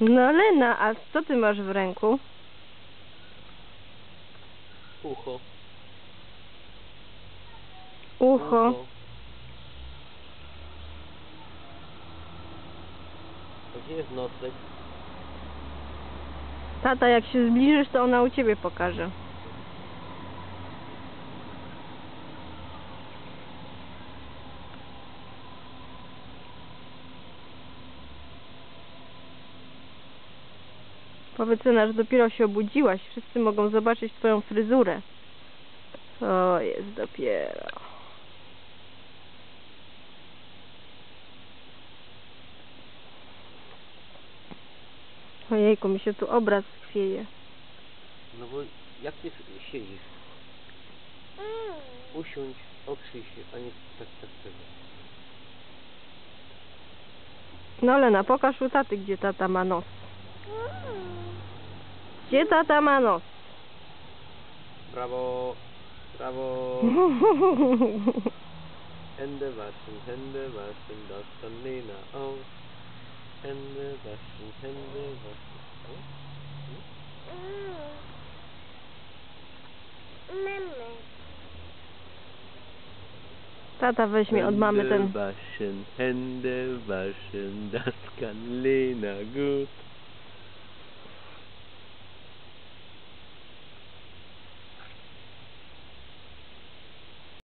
No Lena, a co ty masz w ręku? Ucho. Ucho. To gdzie jest nosek? Tata, jak się zbliżysz, to ona u ciebie pokaże. Powiedz, że dopiero się obudziłaś. Wszyscy mogą zobaczyć twoją fryzurę. To jest dopiero. Ojejku, mi się tu obraz chwieje. No bo jak ty siedzisz? Usiądź, oprzyj się, a nie tak tego. No Lena, pokaż u taty, gdzie tata ma nos. Gdzie tata ma nos? Brawo, brawo. Hände waschen, das kann Lena auch. Hände waschen, oh. Tata weźmie od mamy ten... Hände waschen, das kann Lena gut.